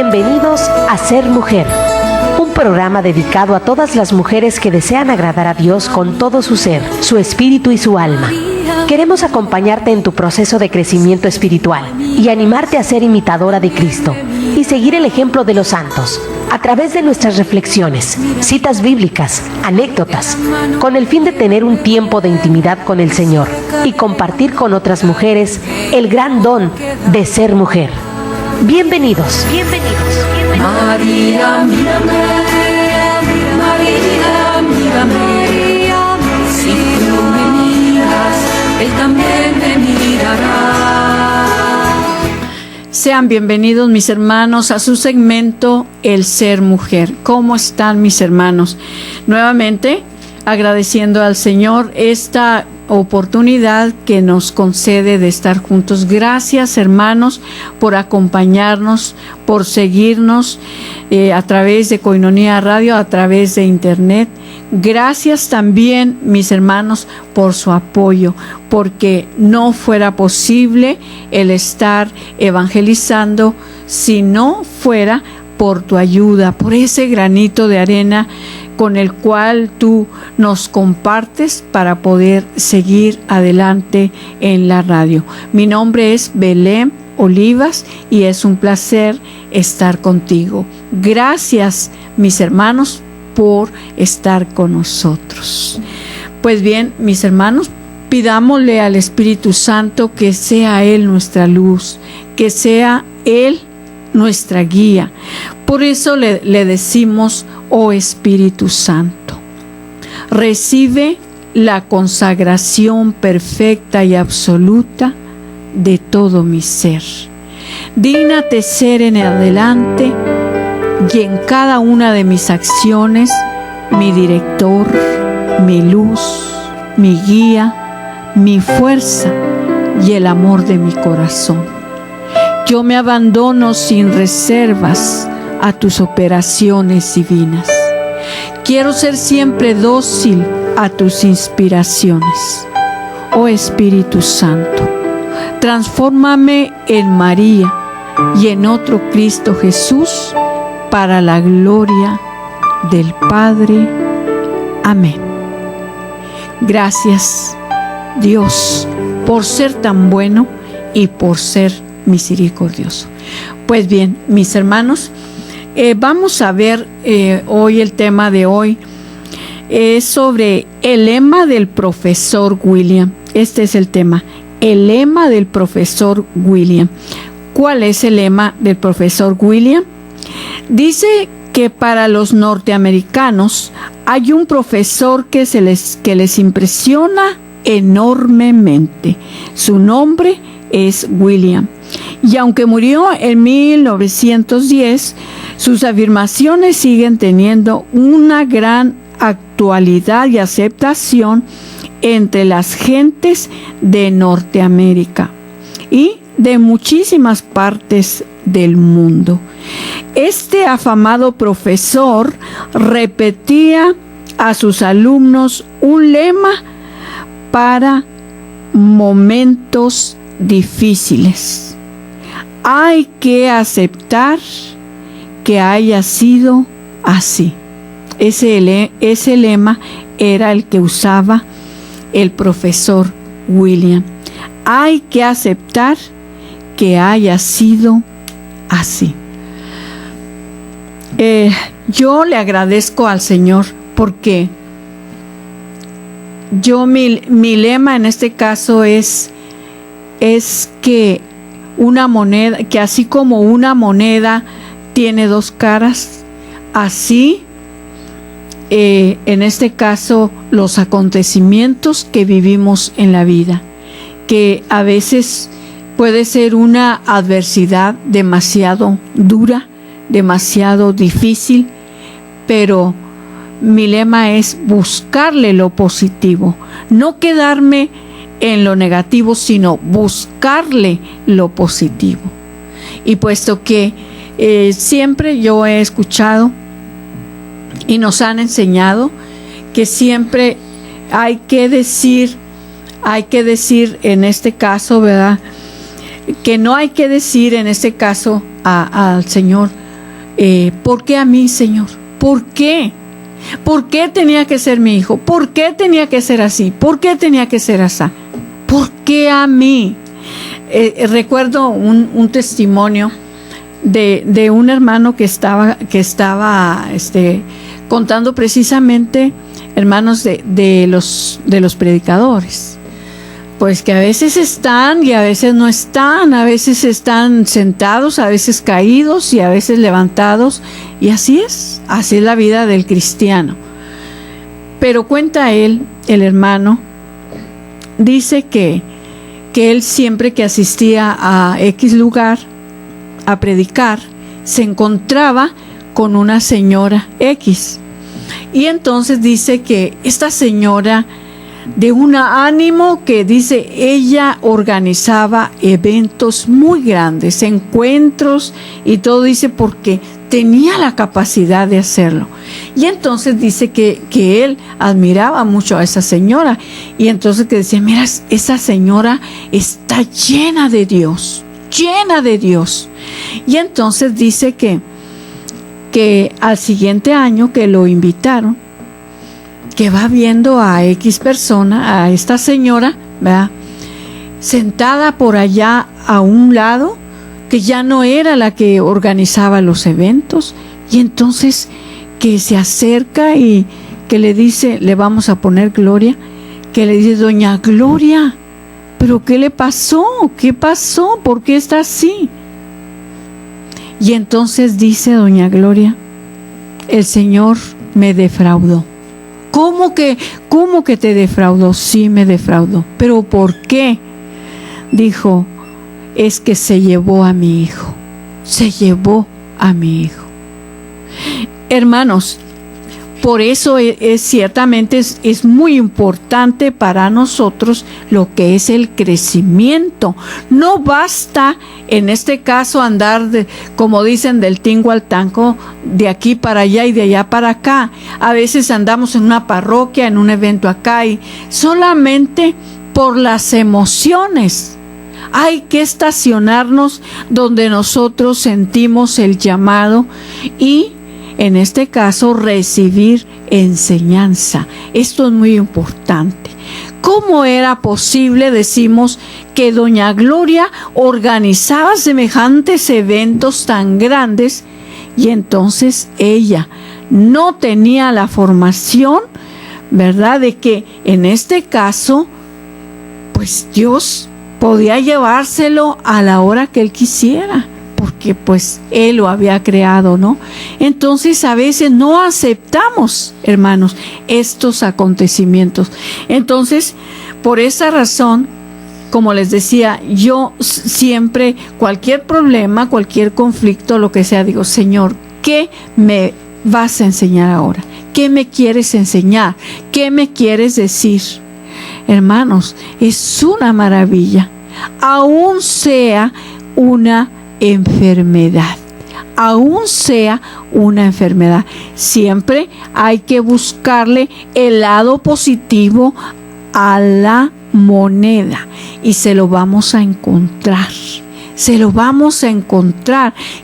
Bienvenidos a Ser Mujer, un programa dedicado a todas las mujeres que desean agradar a Dios con todo su ser, su espíritu y su alma. Queremos acompañarte en tu proceso de crecimiento espiritual y animarte a ser imitadora de Cristo y seguir el ejemplo de los santos a través de nuestras reflexiones, citas bíblicas, anécdotas, con el fin de tener un tiempo de intimidad con el Señor y compartir con otras mujeres el gran don de ser mujer. Bienvenidos. María, mírame, María, mírame, si tú me miras, Él también me mirará. Sean bienvenidos mis hermanos a su segmento El Ser Mujer. ¿Cómo están mis hermanos? Nuevamente agradeciendo al Señor esta oportunidad que nos concede de estar juntos. Gracias hermanos por acompañarnos, por seguirnos a través de Koinonia Radio, a través de internet. Gracias también mis hermanos por su apoyo, porque no fuera posible el estar evangelizando si no fuera por tu ayuda, por ese granito de arena con el cual tú nos compartes para poder seguir adelante en la radio. Mi nombre es Belén Olivas y es un placer estar contigo. Gracias, mis hermanos, por estar con nosotros. Pues bien, mis hermanos, pidámosle al Espíritu Santo que sea Él nuestra luz, que sea Él nuestra guía. Por eso le decimos: oh Espíritu Santo, recibe la consagración perfecta y absoluta de todo mi ser. Dígnate ser en adelante y en cada una de mis acciones mi director, mi luz, mi guía, mi fuerza y el amor de mi corazón. Yo me abandono sin reservas a tus operaciones divinas. Quiero ser siempre dócil a tus inspiraciones. Oh Espíritu Santo, transfórmame en María y en otro Cristo Jesús para la gloria del Padre. Amén. Gracias, Dios, por ser tan bueno y por ser misericordioso. Pues bien, mis hermanos, vamos a ver hoy el tema de hoy es sobre el lema del profesor William. Este es el tema, el lema del profesor William. ¿Cuál es el lema del profesor William? Dice que para los norteamericanos hay un profesor que les impresiona enormemente. Su nombre es William. Y aunque murió en 1910, sus afirmaciones siguen teniendo una gran actualidad y aceptación entre las gentes de Norteamérica y de muchísimas partes del mundo. Este afamado profesor repetía a sus alumnos un lema para momentos difíciles. Hay que aceptar que haya sido así. Ese lema era el que usaba el profesor William. Hay que aceptar que haya sido así. Yo le agradezco al Señor porque mi lema en este caso es que una moneda, que así como una moneda tiene dos caras, así en este caso los acontecimientos que vivimos en la vida, que a veces puede ser una adversidad demasiado dura, demasiado difícil, pero mi lema es buscarle lo positivo, no quedarme en lo negativo, sino buscarle lo positivo. Y puesto que siempre yo he escuchado y nos han enseñado que siempre hay que decir en este caso, ¿verdad? Que no hay que decir en este caso al Señor: ¿por qué a mí, Señor? ¿Por qué? ¿Por qué tenía que ser mi hijo? ¿Por qué tenía que ser así? ¿Por qué tenía que ser así? ¿Por qué a mí? Recuerdo un testimonio de un hermano que estaba contando precisamente, hermanos, de los predicadores, pues que a veces están y a veces no están, a veces están sentados, a veces caídos y a veces levantados, y así es la vida del cristiano. Pero cuenta él, el hermano, dice que él siempre que asistía a X lugar a predicar, se encontraba con una señora X. Y entonces dice que esta señora, de un ánimo que dice, ella organizaba eventos muy grandes, encuentros y todo, dice, porque tenía la capacidad de hacerlo. Y entonces dice que él admiraba mucho a esa señora, y entonces que decía, mira, esa señora está llena de Dios, llena de Dios. Y entonces dice que al siguiente año que lo invitaron, que va viendo a X persona, a esta señora, ¿verdad?, sentada por allá a un lado, que ya no era la que organizaba los eventos, y entonces que se acerca y que le dice, le vamos a poner Gloria, que le dice, doña Gloria, ¿pero qué le pasó? ¿Qué pasó? ¿Por qué está así? Y entonces dice doña Gloria, el Señor me defraudó. ¿Cómo que te defraudó? Sí, me defraudó. ¿Pero por qué? Dijo, es que se llevó a mi hijo. Se llevó a mi hijo. Hermanos, por eso ciertamente es muy importante para nosotros lo que es el crecimiento. No basta en este caso andar, como dicen, del tingo al tango, de aquí para allá y de allá para acá. A veces andamos en una parroquia, en un evento acá, y solamente por las emociones. Hay que estacionarnos donde nosotros sentimos el llamado y, en este caso, recibir enseñanza. Esto es muy importante. ¿Cómo era posible, decimos, que doña Gloria organizaba semejantes eventos tan grandes y entonces ella no tenía la formación, ¿verdad?, de que en este caso, pues Dios podía llevárselo a la hora que Él quisiera, porque pues Él lo había creado, ¿no? Entonces a veces no aceptamos, hermanos, estos acontecimientos. Entonces, por esa razón, como les decía, yo siempre, cualquier problema, cualquier conflicto, lo que sea, digo, Señor, ¿qué me vas a enseñar ahora? ¿Qué me quieres enseñar? ¿Qué me quieres decir? Hermanos, es una maravilla, aún sea una enfermedad, siempre hay que buscarle el lado positivo a la moneda y se lo vamos a encontrar.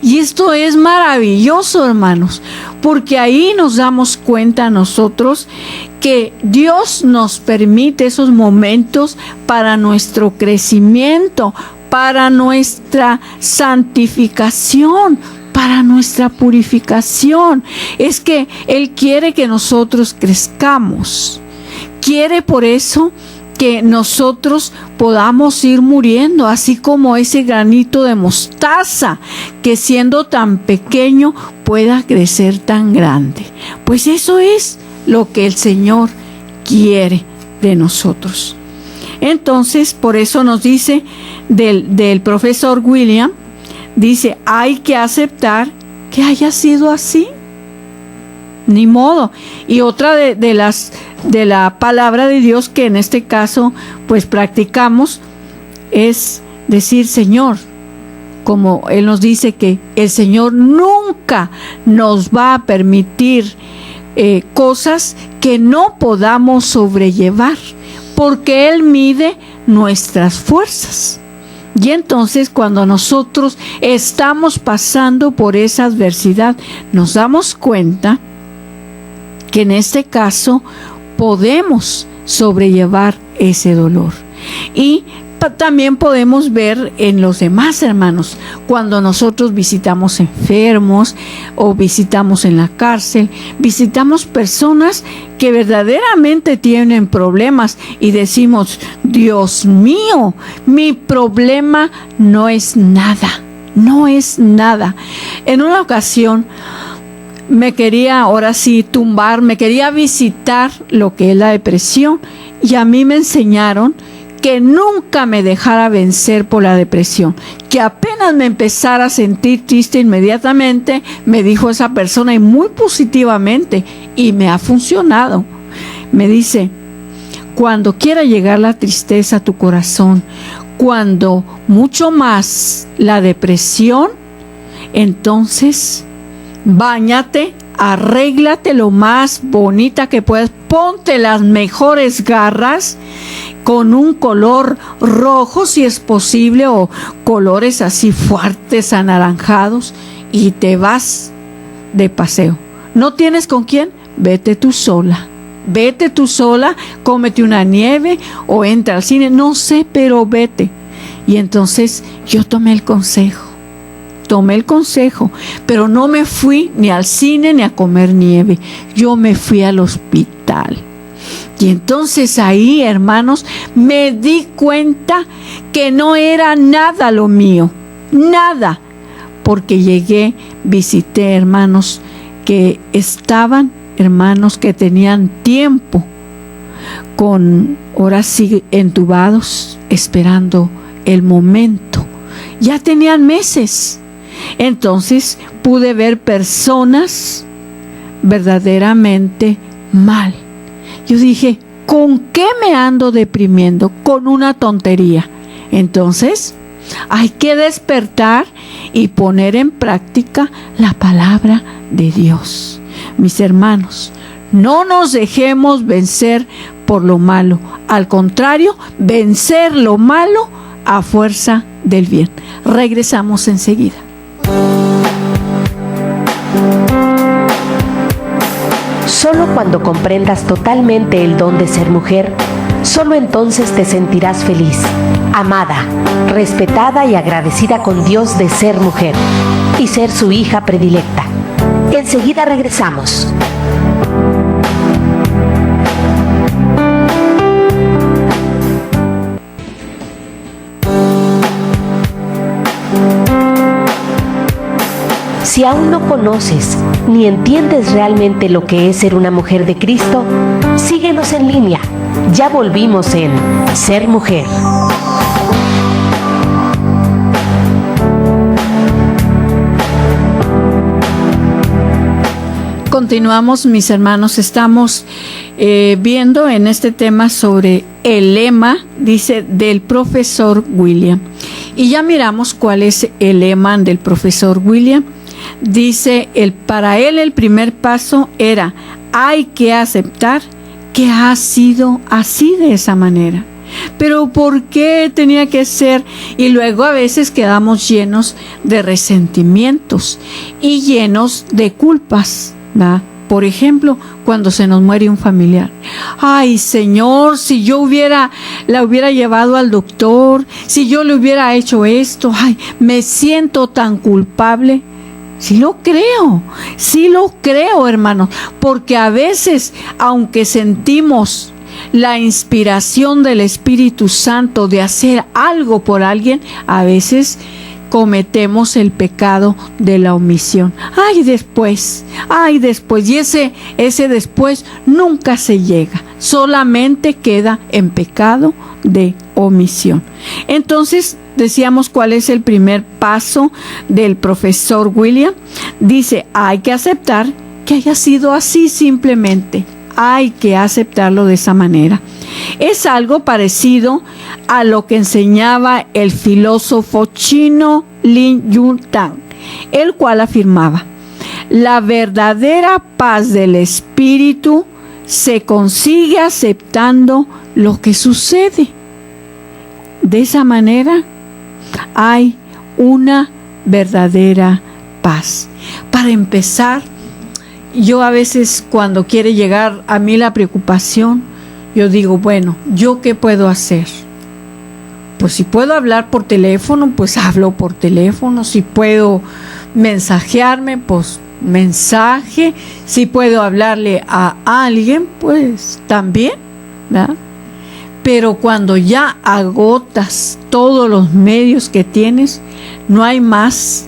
Y esto es maravilloso, hermanos, porque ahí nos damos cuenta nosotros que Dios nos permite esos momentos para nuestro crecimiento, para nuestra santificación, para nuestra purificación. Es que Él quiere que nosotros crezcamos. Quiere por eso que nosotros podamos ir muriendo, así como ese granito de mostaza que siendo tan pequeño pueda crecer tan grande. Pues eso es lo que el Señor quiere de nosotros. Entonces, por eso nos dice del profesor William, dice, hay que aceptar que haya sido así. Ni modo. Y otra de la palabra de Dios que en este caso pues practicamos es decir, Señor, como Él nos dice que el Señor nunca nos va a permitir cosas que no podamos sobrellevar, porque Él mide nuestras fuerzas, Y entonces cuando nosotros estamos pasando por esa adversidad, nos damos cuenta que en este caso podemos sobrellevar ese dolor. Y también podemos ver en los demás hermanos, cuando nosotros visitamos enfermos o visitamos en la cárcel, visitamos personas que verdaderamente tienen problemas y decimos, Dios mío, mi problema no es nada, no es nada. En una ocasión me quería, ahora sí, tumbar, me quería visitar lo que es la depresión, y a mí me enseñaron que nunca me dejara vencer por la depresión, que apenas me empezara a sentir triste inmediatamente, me dijo esa persona, y muy positivamente, y me ha funcionado. Me dice, cuando quiera llegar la tristeza a tu corazón, cuando mucho más la depresión, entonces báñate, arréglate lo más bonita que puedas, ponte las mejores garras con un color rojo si es posible, o colores así fuertes, anaranjados, y te vas de paseo. ¿No tienes con quién? Vete tú sola. Vete tú sola, cómete una nieve o entra al cine, no sé, pero vete. Y entonces yo tomé el consejo, pero no me fui ni al cine ni a comer nieve. Yo me fui al hospital. Y entonces ahí, hermanos, me di cuenta que no era nada lo mío, nada, porque llegué, visité hermanos que estaban, hermanos que tenían tiempo con, ahora sí, entubados, esperando el momento. Ya tenían meses. Entonces pude ver personas verdaderamente mal. Yo dije, ¿con qué me ando deprimiendo? Con una tontería. Entonces, hay que despertar y poner en práctica la palabra de Dios. Mis hermanos, no nos dejemos vencer por lo malo. Al contrario, vencer lo malo a fuerza del bien. Regresamos enseguida. Solo cuando comprendas totalmente el don de ser mujer, solo entonces te sentirás feliz, amada, respetada y agradecida con Dios de ser mujer y ser su hija predilecta. Enseguida regresamos. Si aún no conoces ni entiendes realmente lo que es ser una mujer de Cristo, síguenos en línea. Ya volvimos en Ser Mujer. Continuamos, mis hermanos, estamos viendo en este tema sobre el lema, dice, del profesor William. Y ya miramos cuál es el lema del profesor William. Dice, para él el primer paso era, hay que aceptar que ha sido así, de esa manera. Pero ¿por qué tenía que ser? Y luego a veces quedamos llenos de resentimientos y llenos de culpas, ¿verdad? Por ejemplo, cuando se nos muere un familiar. Ay, Señor, si yo la hubiera llevado al doctor, si yo le hubiera hecho esto, ay, me siento tan culpable. Sí lo creo, hermanos, porque a veces, aunque sentimos la inspiración del Espíritu Santo de hacer algo por alguien, a veces cometemos el pecado de la omisión. Ay, después, y ese después nunca se llega, solamente queda en pecado de omisión. Entonces, decíamos cuál es el primer paso del profesor William. Dice, hay que aceptar que haya sido así simplemente. Hay que aceptarlo de esa manera. Es algo parecido a lo que enseñaba el filósofo chino Lin Yuntan, el cual afirmaba, la verdadera paz del espíritu se consigue aceptando lo que sucede. De esa manera, hay una verdadera paz. Para empezar, yo a veces cuando quiere llegar a mí la preocupación, yo digo, bueno, ¿yo qué puedo hacer? Pues si puedo hablar por teléfono, pues hablo por teléfono. Si puedo mensajearme, pues mensaje. Si puedo hablarle a alguien, pues también, ¿verdad? Pero cuando ya agotas todos los medios que tienes, no hay más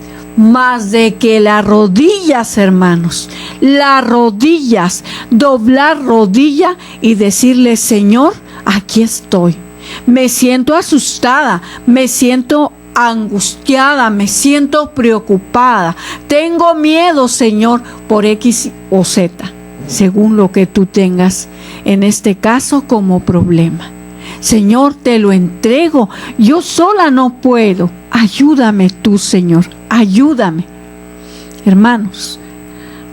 de que las rodillas, hermanos, las rodillas, doblar rodilla y decirle, Señor, aquí estoy. Me siento asustada, me siento angustiada, me siento preocupada. Tengo miedo, Señor, por X o Z, según lo que tú tengas en este caso como problema. Señor, te lo entrego. Yo sola no puedo. Ayúdame tú, Señor. Ayúdame. Hermanos,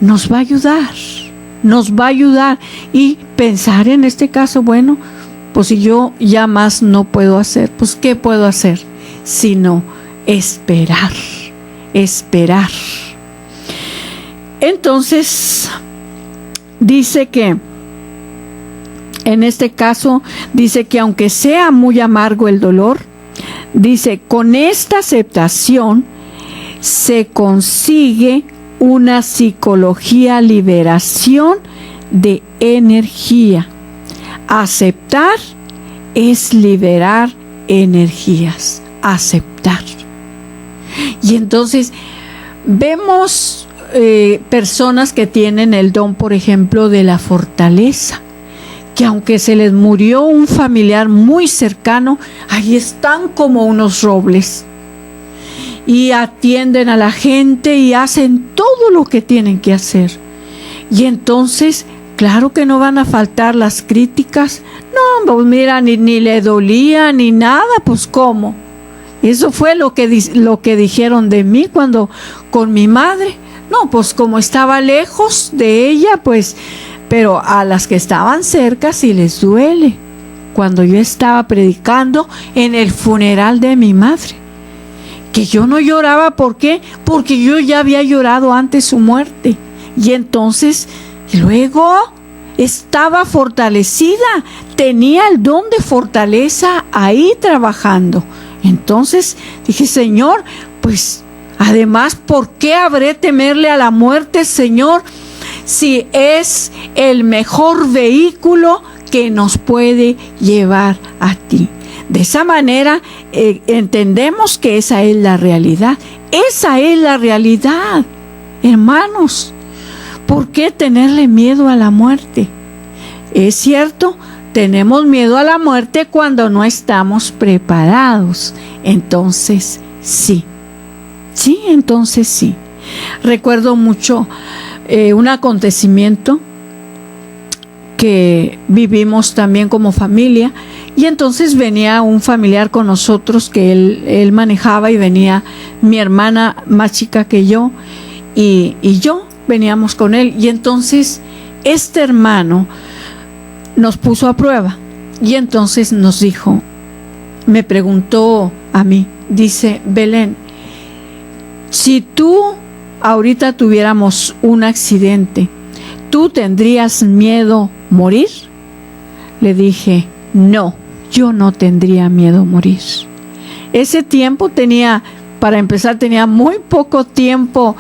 nos va a ayudar. Nos va a ayudar. Y pensar en este caso, bueno, pues si yo ya más no puedo hacer, pues ¿qué puedo hacer? Sino esperar. Esperar. Entonces, dice que en este caso, dice que aunque sea muy amargo el dolor, dice, con esta aceptación se consigue una psicología liberación de energía. Aceptar es liberar energías. Aceptar. Y entonces vemos personas que tienen el don, por ejemplo, de la fortaleza, que aunque se les murió un familiar muy cercano, ahí están como unos robles y atienden a la gente y hacen todo lo que tienen que hacer. Y entonces, claro que no van a faltar las críticas. No, pues mira, ni le dolía ni nada, pues ¿cómo? Eso fue lo que dijeron de mí cuando con mi madre. No, pues como estaba lejos de ella, pues, pero a las que estaban cerca sí les duele. Cuando yo estaba predicando en el funeral de mi madre, que yo no lloraba, ¿por qué? Porque yo ya había llorado antes su muerte. Y entonces, luego estaba fortalecida, tenía el don de fortaleza ahí trabajando. Entonces dije, Señor, pues además, ¿por qué habré temerle a la muerte, Señor, si es el mejor vehículo que nos puede llevar a ti? De esa manera entendemos que esa es la realidad. Esa es la realidad, hermanos. ¿Por qué tenerle miedo a la muerte? Es cierto, tenemos miedo a la muerte cuando no estamos preparados. Entonces, sí. Sí, entonces sí. Recuerdo mucho un acontecimiento que vivimos también como familia, y entonces venía un familiar con nosotros que él manejaba, y venía mi hermana más chica que yo y yo veníamos con él, y entonces este hermano nos puso a prueba, y entonces nos dijo, me preguntó a mí, dice, Belén, si tú ahorita tuviéramos un accidente, ¿tú tendrías miedo morir? Le dije, no, yo no tendría miedo morir. Ese tiempo para empezar, tenía muy poco tiempo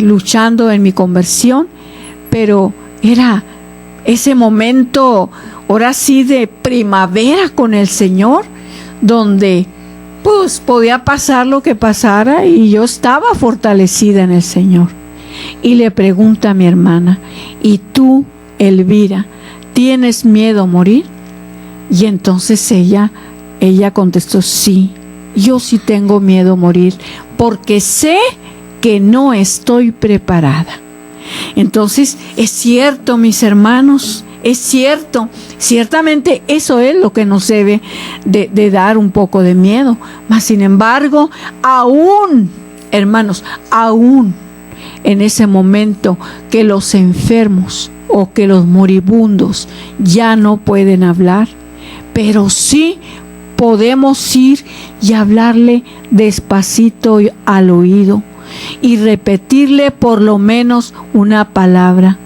luchando en mi conversión, pero era ese momento, ahora sí, de primavera con el Señor, donde pues podía pasar lo que pasara y yo estaba fortalecida en el Señor. Y le pregunta a mi hermana, ¿y tú, Elvira, tienes miedo a morir? Y entonces ella contestó, sí, yo sí tengo miedo a morir, porque sé que no estoy preparada. Entonces, es cierto, mis hermanos, es cierto, ciertamente eso es lo que nos debe de dar un poco de miedo. Mas sin embargo, aún, hermanos, aún en ese momento que los enfermos o que los moribundos ya no pueden hablar, pero sí podemos ir y hablarle despacito al oído y repetirle por lo menos una palabra: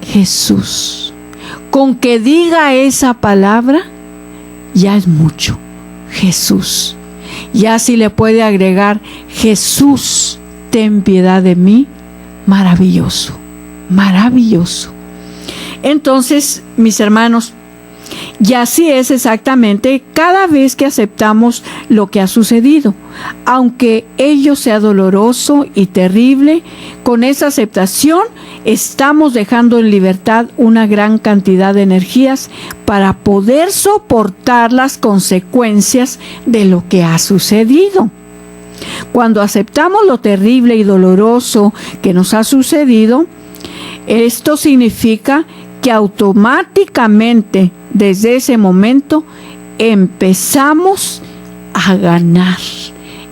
Jesús. Con que diga esa palabra ya es mucho. Jesús. Ya si le puede agregar: Jesús, ten piedad de mí. Maravilloso, maravilloso. Entonces, mis hermanos, y así es exactamente cada vez que aceptamos lo que ha sucedido. Aunque ello sea doloroso y terrible, con esa aceptación estamos dejando en libertad una gran cantidad de energías para poder soportar las consecuencias de lo que ha sucedido. Cuando aceptamos lo terrible y doloroso que nos ha sucedido, esto significa que automáticamente desde ese momento empezamos a ganar.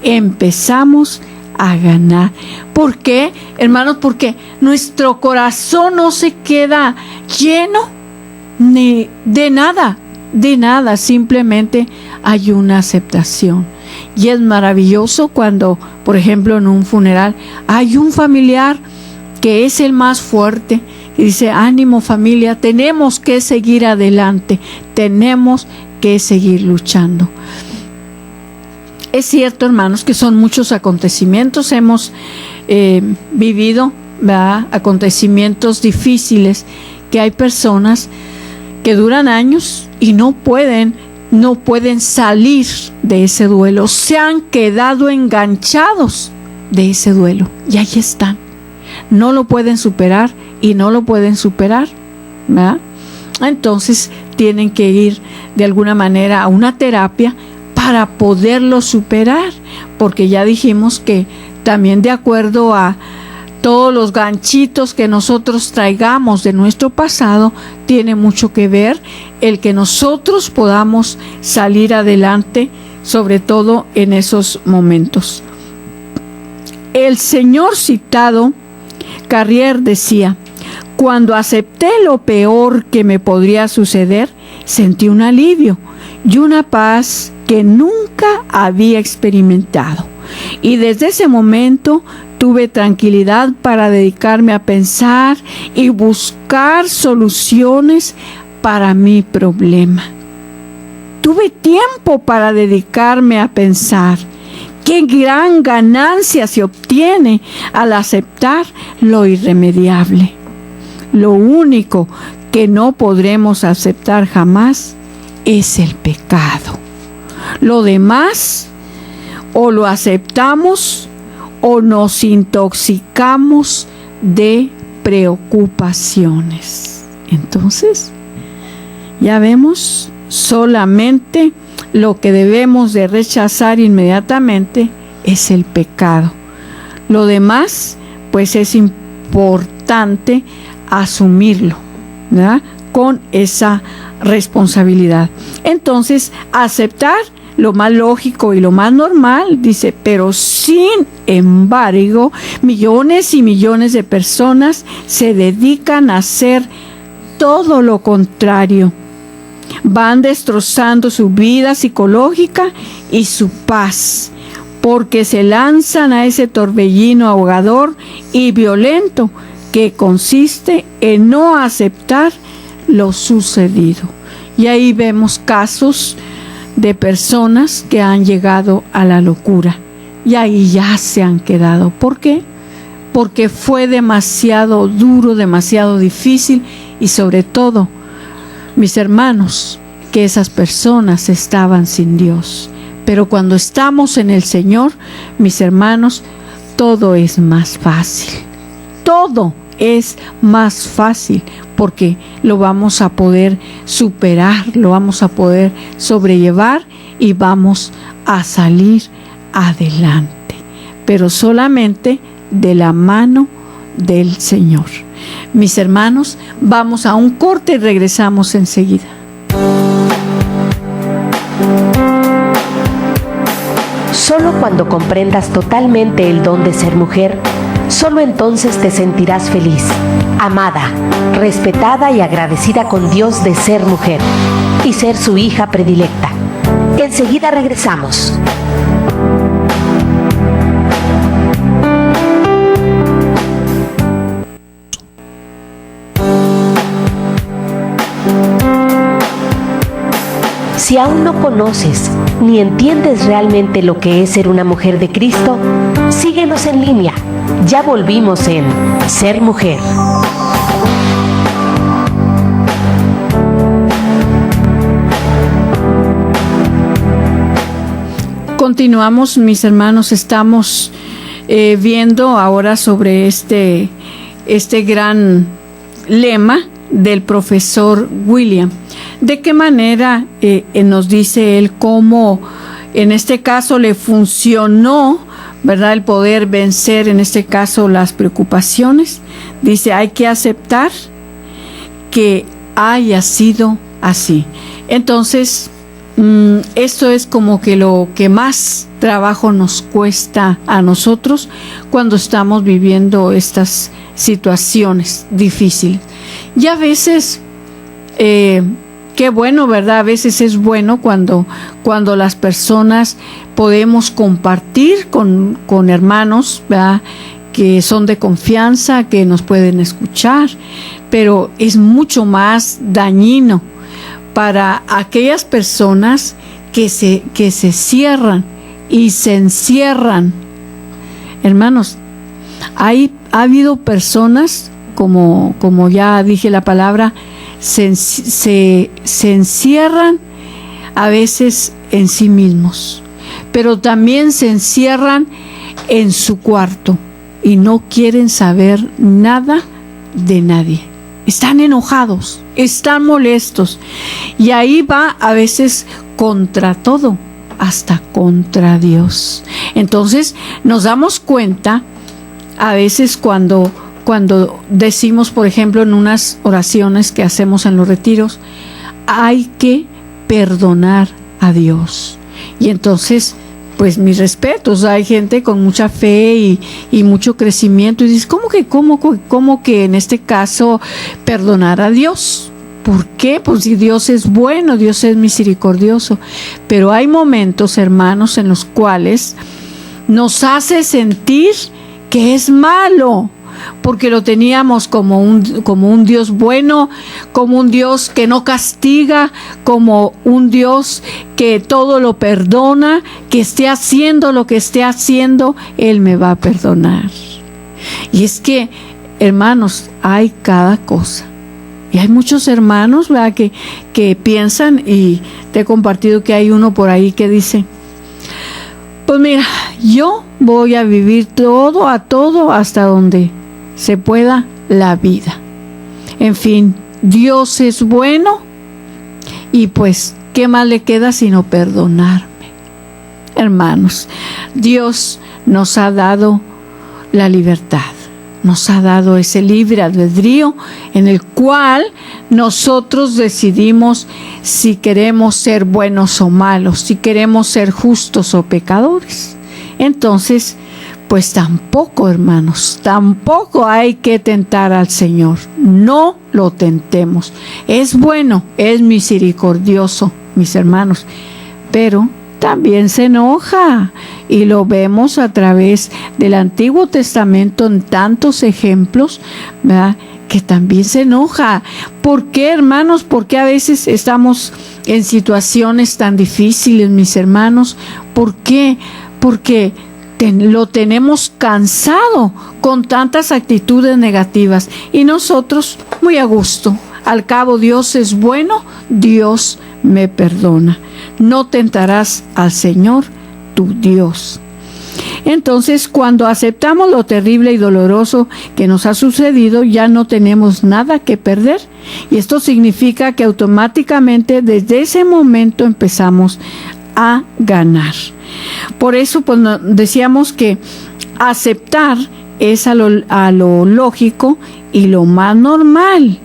Empezamos a ganar. ¿Por qué, hermanos? Porque nuestro corazón no se queda lleno ni de nada, simplemente hay una aceptación. Y es maravilloso cuando, por ejemplo, en un funeral hay un familiar que es el más fuerte y dice: ánimo familia, tenemos que seguir adelante, tenemos que seguir luchando. Es cierto, hermanos, que son muchos acontecimientos, hemos vivido, ¿verdad?, acontecimientos difíciles, que hay personas que duran años y no pueden salir de ese duelo, se han quedado enganchados de ese duelo y ahí están, no lo pueden superar y no lo pueden superar, ¿verdad? Entonces tienen que ir de alguna manera a una terapia para poderlo superar, porque ya dijimos que también de acuerdo a todos los ganchitos que nosotros traigamos de nuestro pasado, tiene mucho que ver el que nosotros podamos salir adelante, sobre todo en esos momentos. El señor citado, Carrier, decía: cuando acepté lo peor que me podría suceder, sentí un alivio y una paz que nunca había experimentado. Y desde ese momento tuve tranquilidad para dedicarme a pensar y buscar soluciones para mi problema. Tuve tiempo para dedicarme a pensar. Qué gran ganancia se obtiene al aceptar lo irremediable. Lo único que no podremos aceptar jamás es el pecado. Lo demás, o lo aceptamos o nos intoxicamos de preocupaciones. Entonces, ya vemos, solamente lo que debemos de rechazar inmediatamente es el pecado. Lo demás, pues es importante asumirlo, ¿verdad?, con esa responsabilidad. Entonces, aceptar lo más lógico y lo más normal, dice, pero sin embargo, millones y millones de personas se dedican a hacer todo lo contrario. Van destrozando su vida psicológica y su paz, porque se lanzan a ese torbellino ahogador y violento que consiste en no aceptar lo sucedido. Y ahí vemos casos de personas que han llegado a la locura y ahí ya se han quedado. ¿Por qué? Porque fue demasiado duro, demasiado difícil y sobre todo, mis hermanos, que esas personas estaban sin Dios. Pero cuando estamos en el Señor, mis hermanos, todo es más fácil. Todo es más fácil porque lo vamos a poder superar, lo vamos a poder sobrellevar y vamos a salir adelante. Pero solamente de la mano del Señor. Mis hermanos, vamos a un corte y regresamos enseguida. Solo cuando comprendas totalmente el don de ser mujer, solo entonces te sentirás feliz, amada, respetada y agradecida con Dios de ser mujer y ser su hija predilecta. Enseguida regresamos. Si aún no conoces ni entiendes realmente lo que es ser una mujer de Cristo, síguenos en línea. Ya volvimos en Ser Mujer. Continuamos, mis hermanos, estamos viendo ahora sobre este gran lema del profesor William. ¿De qué manera nos dice él cómo en este caso le funcionó, ¿verdad?, el poder vencer en este caso las preocupaciones? Dice, hay que aceptar que haya sido así. Entonces, esto es como que lo que más trabajo nos cuesta a nosotros cuando estamos viviendo estas situaciones difíciles. Y a veces, qué bueno, ¿verdad? A veces es bueno cuando las personas podemos compartir con hermanos, ¿verdad?, que son de confianza, que nos pueden escuchar, pero es mucho más dañino para aquellas personas que se cierran y se encierran. Hermanos, ha habido personas, como ya dije la palabra, se encierran a veces en sí mismos, pero también se encierran en su cuarto y no quieren saber nada de nadie. Están enojados, están molestos, y ahí va a veces contra todo, hasta contra Dios. Entonces nos damos cuenta a veces cuando decimos, por ejemplo, en unas oraciones que hacemos en los retiros, hay que perdonar a Dios. Y entonces, pues mis respetos, hay gente con mucha fe y mucho crecimiento, y dices, ¿cómo que en este caso perdonar a Dios? ¿Por qué? Pues si Dios es bueno, Dios es misericordioso. Pero hay momentos, hermanos, en los cuales nos hace sentir que es malo, porque lo teníamos como un Dios bueno, como un Dios que no castiga, como un Dios que todo lo perdona, que esté haciendo lo que esté haciendo, Él me va a perdonar. Y es que, hermanos, hay cada cosa. Y hay muchos hermanos, ¿verdad?, que piensan, y te he compartido que hay uno por ahí que dice, pues mira, yo voy a vivir todo hasta donde se pueda la vida. En fin, Dios es bueno, y pues, ¿qué más le queda sino perdonarme? Hermanos, Dios nos ha dado la libertad, nos ha dado ese libre albedrío en el cual nosotros decidimos si queremos ser buenos o malos, si queremos ser justos o pecadores. Entonces, pues tampoco, hermanos, tampoco hay que tentar al Señor. No lo tentemos. Es bueno, es misericordioso, mis hermanos, pero también se enoja, y lo vemos a través del Antiguo Testamento en tantos ejemplos, ¿verdad?, que también se enoja. ¿Por qué, hermanos? Porque a veces estamos en situaciones tan difíciles, mis hermanos. ¿Por qué? Porque lo tenemos cansado con tantas actitudes negativas, y nosotros muy a gusto. Al cabo, Dios es bueno, Dios me perdona. No tentarás al Señor tu Dios. Entonces, cuando aceptamos lo terrible y doloroso que nos ha sucedido, ya no tenemos nada que perder, y esto significa que automáticamente desde ese momento empezamos a ganar. Por eso, pues, decíamos que aceptar es a lo lógico y lo más normal,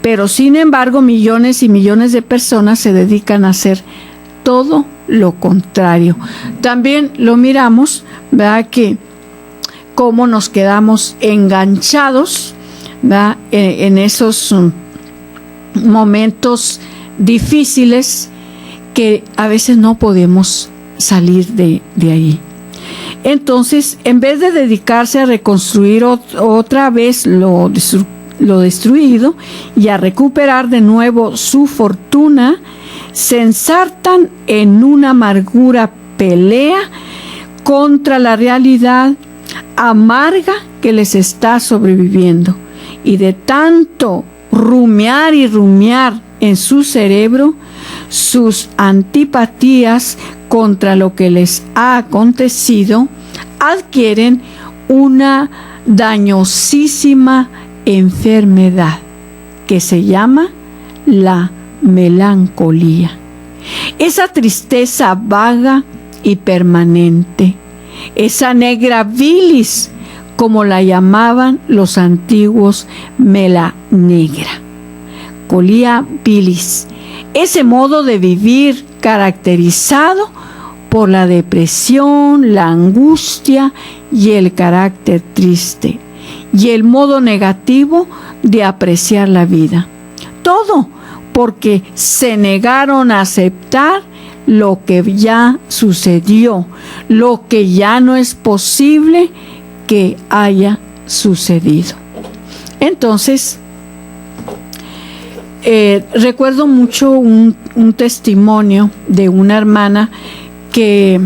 pero sin embargo millones y millones de personas se dedican a hacer todo lo contrario. También lo miramos, ¿verdad?, que cómo nos quedamos enganchados, ¿verdad?, en esos momentos difíciles, que a veces no podemos salir de ahí. Entonces, en vez de dedicarse a reconstruir otra vez lo destruido y a recuperar de nuevo su fortuna, se ensartan en una amargura pelea contra la realidad amarga que les está sobreviviendo, y de tanto rumiar y rumiar en su cerebro sus antipatías contra lo que les ha acontecido, adquieren una dañosísima enfermedad que se llama la melancolía. Esa tristeza vaga y permanente, esa negra bilis, como la llamaban los antiguos, melanegra, colía bilis, ese modo de vivir caracterizado por la depresión, la angustia y el carácter triste, y el modo negativo de apreciar la vida. Todo porque se negaron a aceptar lo que ya sucedió, lo que ya no es posible que haya sucedido. Entonces, recuerdo mucho un testimonio de una hermana que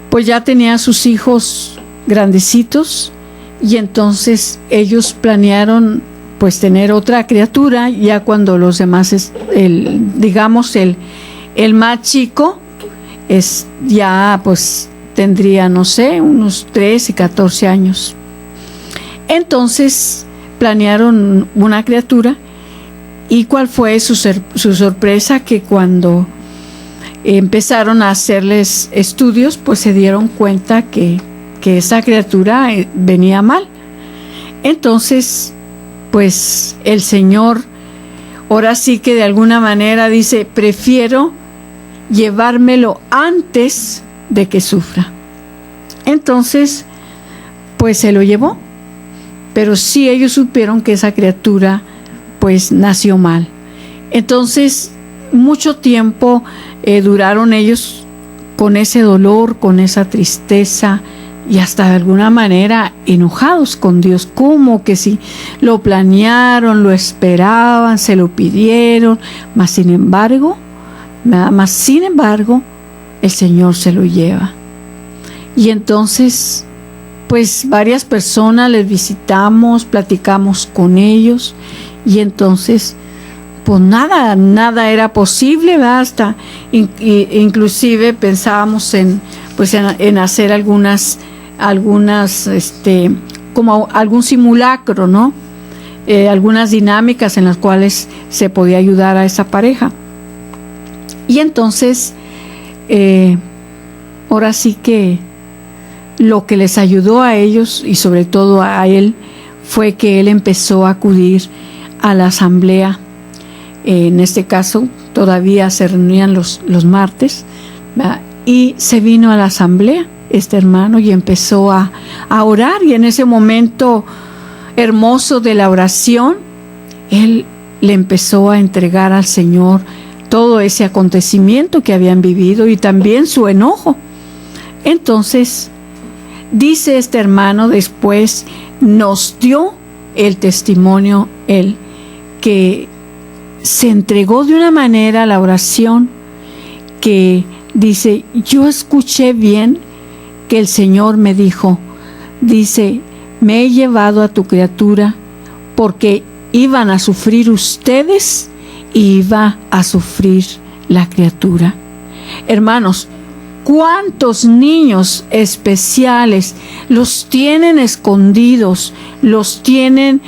pues ya tenía a sus hijos grandecitos, y entonces ellos planearon pues tener otra criatura ya cuando los demás, el más chico ya pues tendría, no sé, unos 13 y 14 años. Entonces planearon una criatura, y cuál fue su sorpresa, que cuando empezaron a hacerles estudios, pues se dieron cuenta que esa criatura venía mal. Entonces, pues el Señor ahora sí que de alguna manera dice: prefiero llevármelo antes de que sufra. Entonces, pues se lo llevó, pero sí ellos supieron que esa criatura pues nació mal. Entonces, mucho tiempo duraron ellos con ese dolor, con esa tristeza, y hasta de alguna manera enojados con Dios, como que si lo planearon, lo esperaban, se lo pidieron, mas sin embargo, el Señor se lo lleva. Y entonces, pues varias personas les visitamos, platicamos con ellos, y entonces pues nada era posible, ¿verdad? Hasta inclusive pensábamos en hacer algunas como algún simulacro, ¿no? Algunas dinámicas en las cuales se podía ayudar a esa pareja. Y entonces ahora sí que lo que les ayudó a ellos, y sobre todo a él, fue que él empezó a acudir a la asamblea. En este caso todavía se reunían los martes, ¿verdad? Y se vino a la asamblea este hermano y empezó a orar, y en ese momento hermoso de la oración, él le empezó a entregar al Señor todo ese acontecimiento que habían vivido y también su enojo. Entonces dice este hermano, después nos dio el testimonio, él, que se entregó de una manera a la oración, que dice: yo escuché bien que el Señor me dijo, dice, me he llevado a tu criatura porque iban a sufrir ustedes y iba a sufrir la criatura. Hermanos, ¿cuántos niños especiales los tienen escondidos, los tienen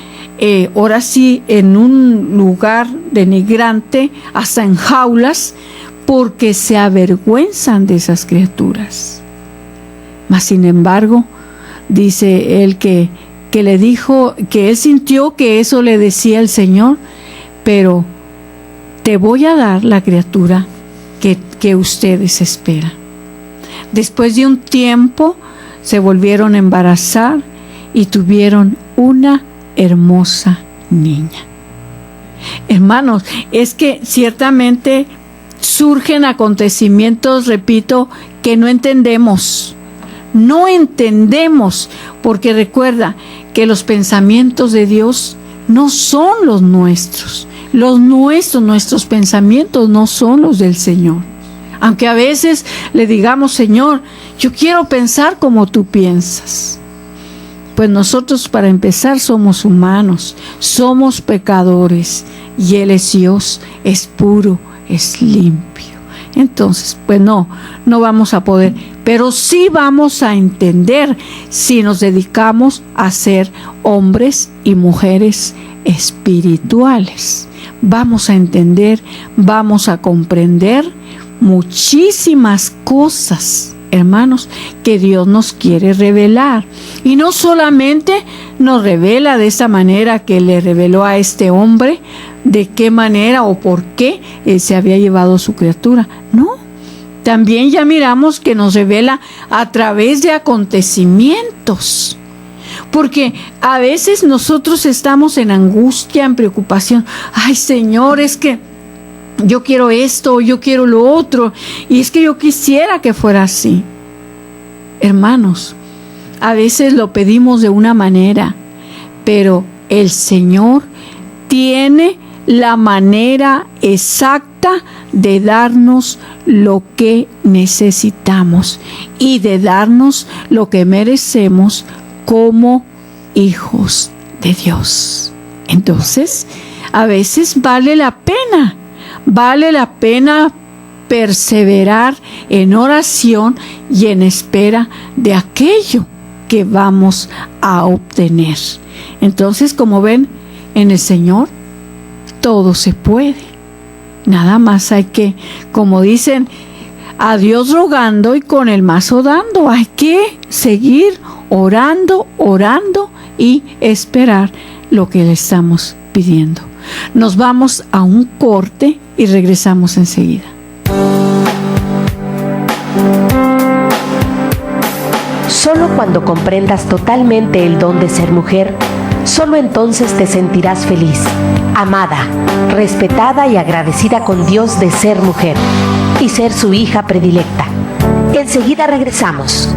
ahora sí en un lugar denigrante, hasta en jaulas, porque se avergüenzan de esas criaturas? Mas sin embargo, dice él que le dijo, que él sintió que eso le decía el Señor, pero te voy a dar la criatura que ustedes esperan. Después de un tiempo se volvieron a embarazar y tuvieron una hermosa niña. Hermanos, es que ciertamente surgen acontecimientos, repito, que no entendemos. No entendemos, porque recuerda que los pensamientos de Dios no son los nuestros. Nuestros pensamientos no son los del Señor. Aunque a veces le digamos, Señor, yo quiero pensar como tú piensas. Pues nosotros, para empezar, somos humanos, somos pecadores, y Él es Dios, es puro, es limpio. Entonces, pues no vamos a poder, pero sí vamos a entender si nos dedicamos a ser hombres y mujeres espirituales. Vamos a entender, vamos a comprender muchísimas cosas, hermanos, que Dios nos quiere revelar. Y no solamente nos revela de esa manera que le reveló a este hombre, de qué manera o por qué él se había llevado su criatura. No, también ya miramos que nos revela a través de acontecimientos. Porque a veces nosotros estamos en angustia, en preocupación. Ay, Señor, es que yo quiero esto, yo quiero lo otro, y es que yo quisiera que fuera así. Hermanos, a veces lo pedimos de una manera, pero el Señor tiene la manera exacta de darnos lo que necesitamos y de darnos lo que merecemos como hijos de Dios. Entonces, a veces vale la pena perseverar en oración y en espera de aquello que vamos a obtener. Entonces, como ven, en el Señor todo se puede. Nada más hay que, como dicen, a Dios rogando y con el mazo dando. Hay que seguir orando y esperar lo que le estamos pidiendo. Nos vamos a un corte y regresamos enseguida. Solo cuando comprendas totalmente el don de ser mujer, solo entonces te sentirás feliz, amada, respetada y agradecida con Dios de ser mujer y ser su hija predilecta. Enseguida regresamos.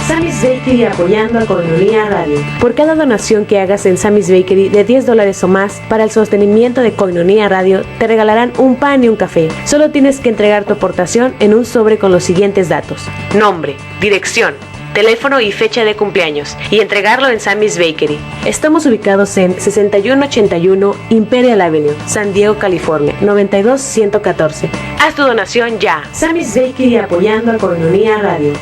Sammy's Bakery apoyando a Koinonia Radio. Por cada donación que hagas en Sammy's Bakery de $10 o más para el sostenimiento de Koinonia Radio, te regalarán un pan y un café. Solo tienes que entregar tu aportación en un sobre con los siguientes datos: nombre, dirección, teléfono y fecha de cumpleaños, y entregarlo en Sammy's Bakery. Estamos ubicados en 6181 Imperial Avenue, San Diego, California, 92114. Haz tu donación ya. Sammy's Bakery apoyando a Koinonia Radio.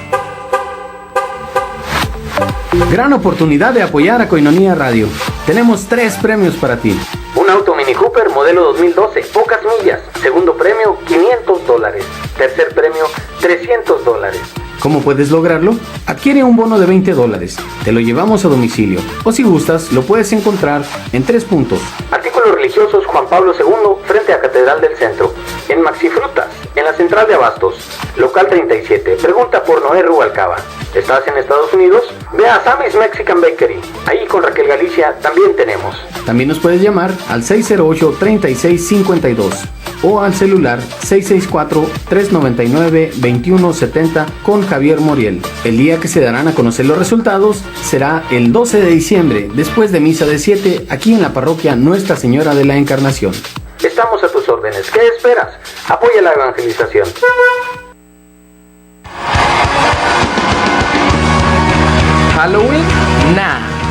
Gran oportunidad de apoyar a Koinonia Radio. Tenemos 3 premios para ti. Un auto Mini Cooper modelo 2012, pocas millas. Segundo premio, $500. Tercer premio, $300. ¿Cómo puedes lograrlo? Adquiere un bono de $20. Te lo llevamos a domicilio. O si gustas, lo puedes encontrar en 3 puntos. Artículos religiosos Juan Pablo II, frente a Catedral del Centro. En Maxi Frutas, en la Central de Abastos. Local 37. Pregunta por Noé Rubalcaba. ¿Estás en Estados Unidos? Ve a Sammy's Mexican Bakery. Ahí con Raquel Galicia también tenemos. También nos puedes llamar al 608-3652 o al celular 664-399-2170 con Javier Moriel. El día que se darán a conocer los resultados será el 12 de diciembre, después de misa de 7, aquí en la parroquia Nuestra Señora de la Encarnación. Estamos a tus órdenes. ¿Qué esperas? Apoya la evangelización. Halloween,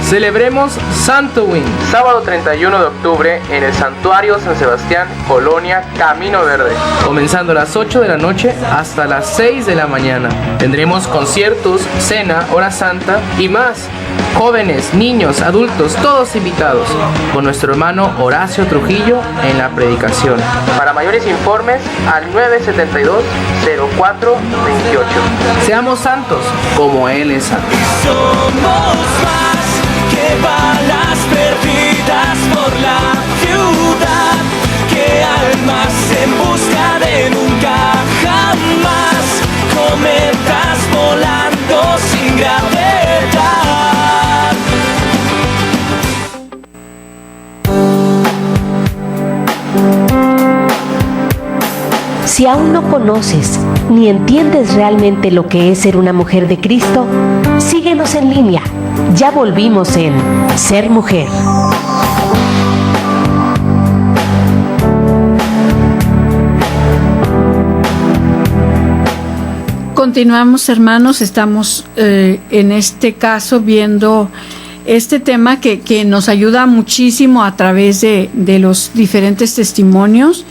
celebremos Santoween, sábado 31 de octubre en el Santuario San Sebastián, Colonia Camino Verde, comenzando a las 8 de la noche hasta las 6 de la mañana. Tendremos conciertos, cena, hora santa y más. Jóvenes, niños, adultos, todos invitados, con nuestro hermano Horacio Trujillo en la predicación. Para mayores informes al 972-0428. Seamos santos como Él es santo. Somos más que balas perdidas por la ciudad, que almas en busca de nunca jamás, cometas volando sin gravedad. Si aún no conoces ni entiendes realmente lo que es ser una mujer de Cristo, síguenos en línea. Ya volvimos en Ser Mujer. Continuamos, hermanos, estamos en este caso viendo este tema que nos ayuda muchísimo a través de los diferentes testimonios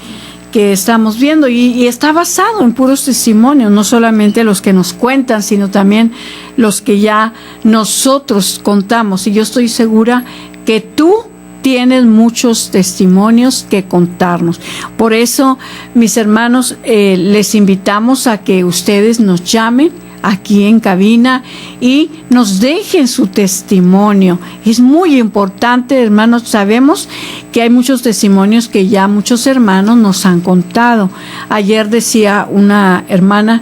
que estamos viendo y está basado en puros testimonios, no solamente los que nos cuentan, sino también los que ya nosotros contamos. Y yo estoy segura que tú tienes muchos testimonios que contarnos. Por eso, mis hermanos, les invitamos a que ustedes nos llamen aquí en cabina y nos dejen su testimonio. Es muy importante, hermanos. Sabemos que hay muchos testimonios que ya muchos hermanos nos han contado. Ayer decía una hermana,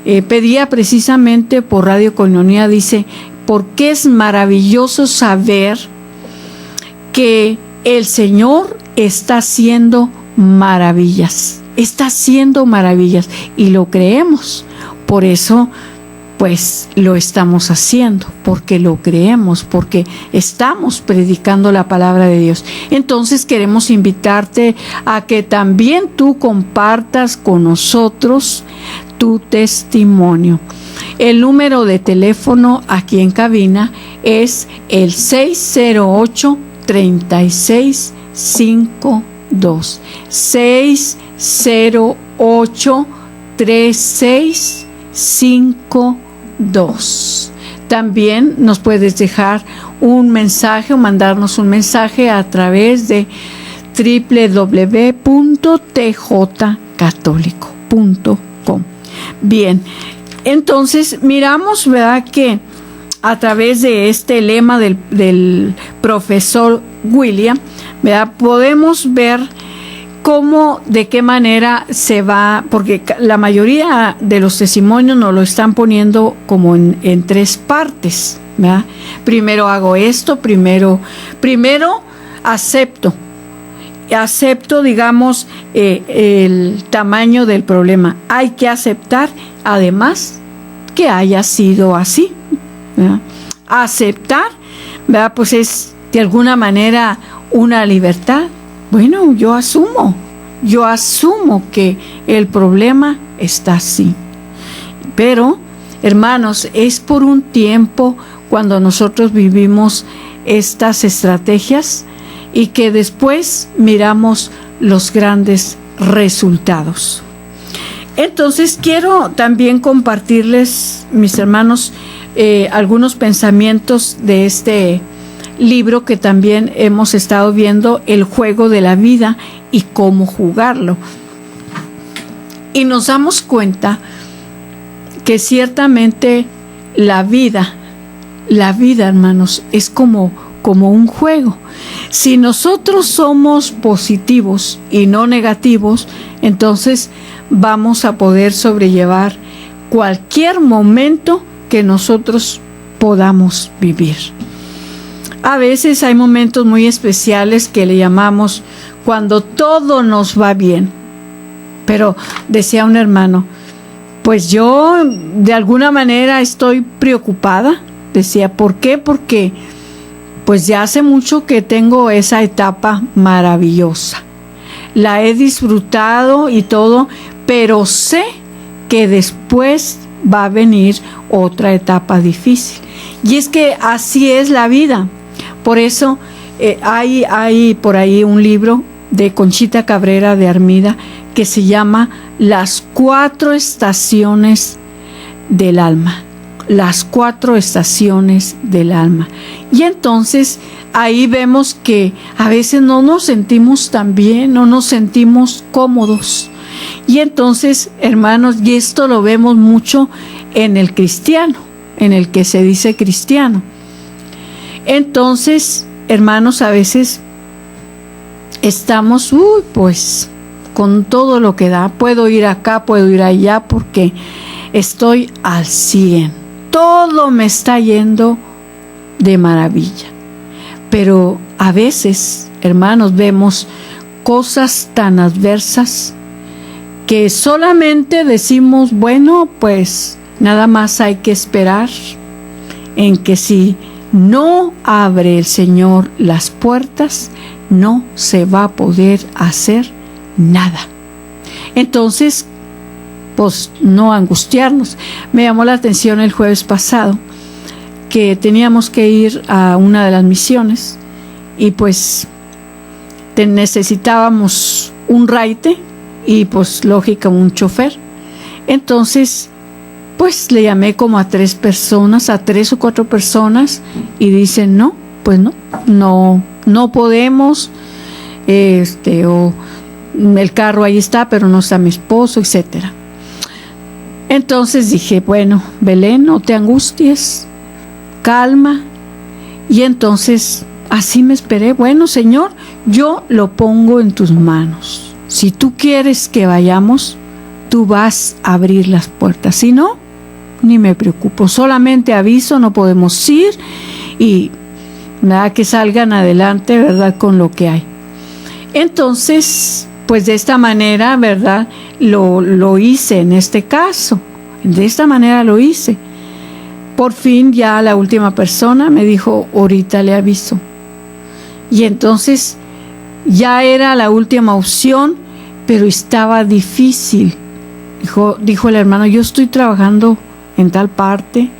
pedía precisamente por Radio Koinonia, dice, porque es maravilloso saber que el Señor está haciendo maravillas, y lo creemos. Por eso, pues lo estamos haciendo, porque lo creemos, porque estamos predicando la palabra de Dios. Entonces queremos invitarte a que también tú compartas con nosotros tu testimonio. El número de teléfono aquí en cabina es el 608-3652. 608-3652. También nos puedes dejar un mensaje o mandarnos un mensaje a través de www.tjcatólico.com. Bien, entonces miramos, ¿verdad?, que a través de este lema del profesor William, ¿verdad?, podemos ver cómo, de qué manera se va, porque la mayoría de los testimonios nos lo están poniendo como en tres partes, ¿verdad? Primero hago esto, primero acepto, digamos, el tamaño del problema. Hay que aceptar, además, que haya sido así, ¿verdad? Aceptar, ¿verdad?, pues es de alguna manera una libertad. Bueno, yo asumo que el problema está así. Pero, hermanos, es por un tiempo cuando nosotros vivimos estas estrategias y que después miramos los grandes resultados. Entonces, quiero también compartirles, mis hermanos, algunos pensamientos de este libro que también hemos estado viendo, El juego de la vida y cómo jugarlo. Y nos damos cuenta que ciertamente la vida, hermanos, es como un juego. Si nosotros somos positivos y no negativos, entonces vamos a poder sobrellevar cualquier momento que nosotros podamos vivir. A veces hay momentos muy especiales que le llamamos cuando todo nos va bien. Pero decía un hermano, pues yo de alguna manera estoy preocupada. Decía, ¿por qué? Porque pues ya hace mucho que tengo esa etapa maravillosa. La he disfrutado y todo, pero sé que después va a venir otra etapa difícil. Y es que así es la vida. Por eso hay por ahí un libro de Conchita Cabrera de Armida que se llama Las 4 estaciones del alma. Las 4 estaciones del alma. Y entonces ahí vemos que a veces no nos sentimos tan bien, no nos sentimos cómodos. Y entonces, hermanos, y esto lo vemos mucho en el cristiano, en el que se dice cristiano. Entonces, hermanos, a veces estamos, pues, con todo lo que da. Puedo ir acá, puedo ir allá, porque estoy al 100. Todo me está yendo de maravilla. Pero a veces, hermanos, vemos cosas tan adversas que solamente decimos, bueno, pues nada más hay que esperar en que si no abre el Señor las puertas, no se va a poder hacer nada. Entonces, pues no angustiarnos. Me llamó la atención el jueves pasado que teníamos que ir a una de las misiones y pues necesitábamos un raite y pues lógica un chofer. Entonces pues le llamé como a 3 o 4 personas y dicen no, pues no podemos, o el carro ahí está pero no está mi esposo, etcétera. Entonces dije, bueno, Belén, no te angusties, calma. Y entonces así me esperé. Bueno, Señor, yo lo pongo en tus manos. Si tú quieres que vayamos, tú vas a abrir las puertas. Si no, ni me preocupo. Solamente aviso, no podemos ir y nada, que salgan adelante, ¿verdad? Con lo que hay. Entonces, pues de esta manera, ¿verdad? Lo hice en este caso. De esta manera lo hice. Por fin ya la última persona me dijo, ahorita le aviso. Y entonces ya era la última opción, pero estaba difícil. Dijo el hermano, yo estoy trabajando en tal parte,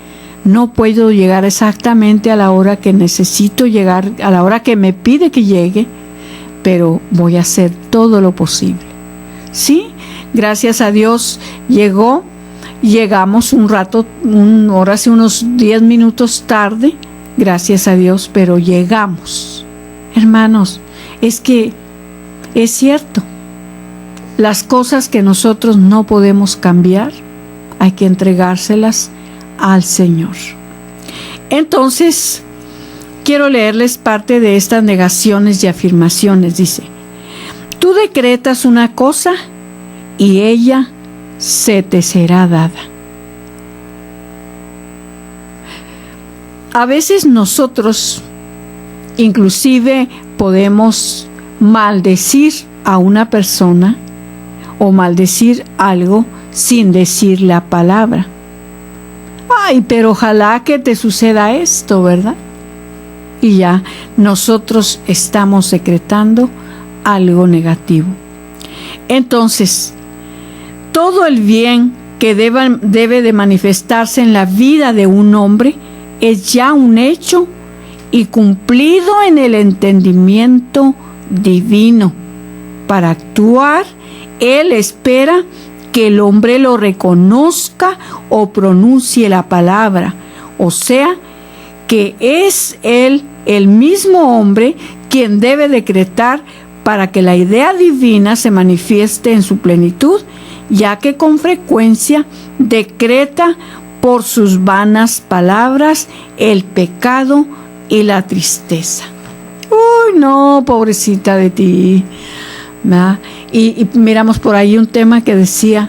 no puedo llegar exactamente a la hora que necesito llegar, a la hora que me pide que llegue, pero voy a hacer todo lo posible. Sí, gracias a Dios llegamos un rato, ahora sí unos 10 minutos tarde, gracias a Dios, pero llegamos. Hermanos, es que es cierto, las cosas que nosotros no podemos cambiar, hay que entregárselas al Señor. Entonces, quiero leerles parte de estas negaciones y afirmaciones. Dice, tú decretas una cosa y ella se te será dada. A veces nosotros inclusive podemos maldecir a una persona o maldecir algo sin decir la palabra. Ay, pero ojalá que te suceda esto, ¿verdad? Y ya nosotros estamos decretando algo negativo. Entonces, todo el bien que debe de manifestarse en la vida de un hombre es ya un hecho y cumplido en el entendimiento divino. Para actuar, Él espera que el hombre lo reconozca o pronuncie la palabra, o sea, que es Él, el mismo hombre, quien debe decretar para que la idea divina se manifieste en su plenitud, ya que con frecuencia decreta por sus vanas palabras el pecado y la tristeza. Uy, no, pobrecita de ti. ¿Verdad? Y miramos por ahí un tema que decía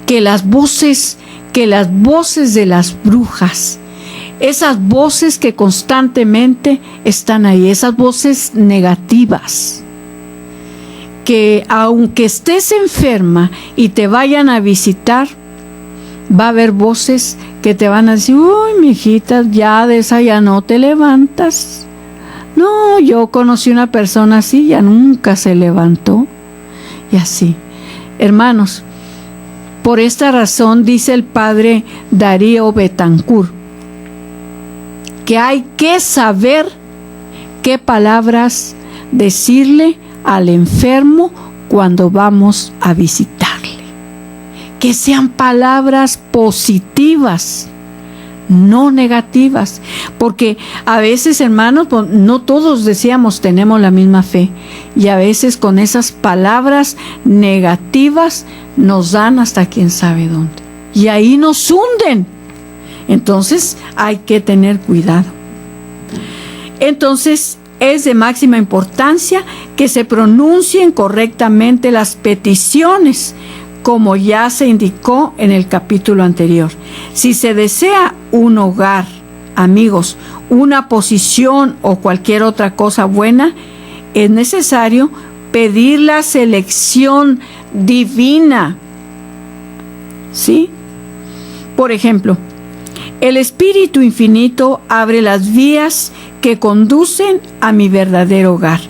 que las voces de las brujas, esas voces que constantemente están ahí, esas voces negativas, que aunque estés enferma y te vayan a visitar, va a haber voces que te van a decir, uy, mijita, ya de esa ya no te levantas. No, yo conocí una persona así, ya nunca se levantó. Y así, hermanos, por esta razón dice el padre Darío Betancourt que hay que saber qué palabras decirle al enfermo cuando vamos a visitarle. Que sean palabras positivas, no negativas, porque a veces, hermanos, no todos decíamos tenemos la misma fe, y a veces con esas palabras negativas nos dan hasta quién sabe dónde, y ahí nos hunden. Entonces hay que tener cuidado. Entonces es de máxima importancia que se pronuncien correctamente las peticiones, como ya se indicó en el capítulo anterior. Si se desea un hogar, amigos, una posición o cualquier otra cosa buena, es necesario pedir la selección divina ¿sí? Por ejemplo, el Espíritu Infinito abre las vías que conducen a mi verdadero hogar.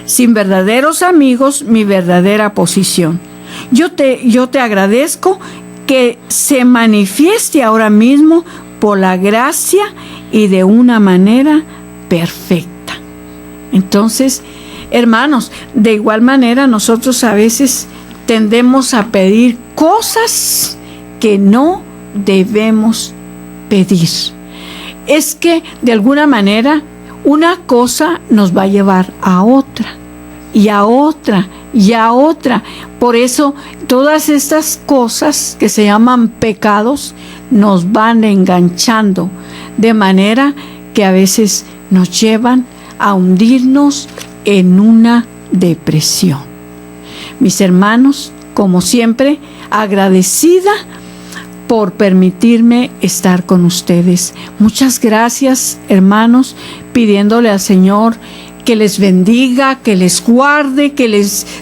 Sin verdaderos amigos, mi verdadera posición. Yo te agradezco que se manifieste ahora mismo por la gracia y de una manera perfecta. Entonces, hermanos, de igual manera nosotros a veces tendemos a pedir cosas que no debemos pedir. Es que de alguna manera una cosa nos va a llevar a otra y a otra y a otra. Por eso todas estas cosas que se llaman pecados nos van enganchando, de manera que a veces nos llevan a hundirnos en una depresión. Mis hermanos, como siempre, agradecida por permitirme estar con ustedes. Muchas gracias, hermanos, pidiéndole al Señor que les bendiga, que les guarde,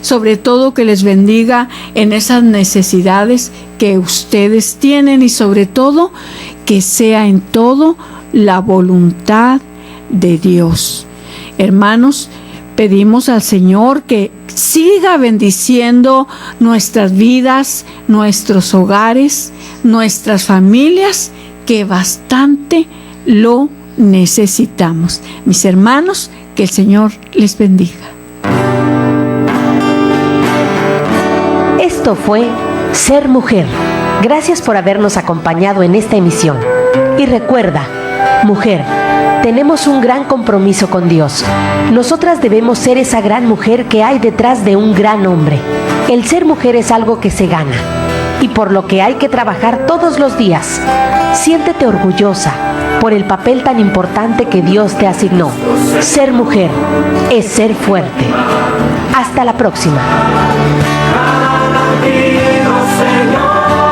sobre todo que les bendiga en esas necesidades que ustedes tienen, y sobre todo que sea en todo la voluntad de Dios. Hermanos, pedimos al Señor que siga bendiciendo nuestras vidas, nuestros hogares, nuestras familias, que bastante lo necesitamos. Mis hermanos, que el Señor les bendiga. Esto fue Ser Mujer. Gracias por habernos acompañado en esta emisión. Y recuerda, mujer, tenemos un gran compromiso con Dios. Nosotras debemos ser esa gran mujer que hay detrás de un gran hombre. El ser mujer es algo que se gana y por lo que hay que trabajar todos los días. Siéntete orgullosa por el papel tan importante que Dios te asignó. Ser mujer es ser fuerte. Hasta la próxima. Señor.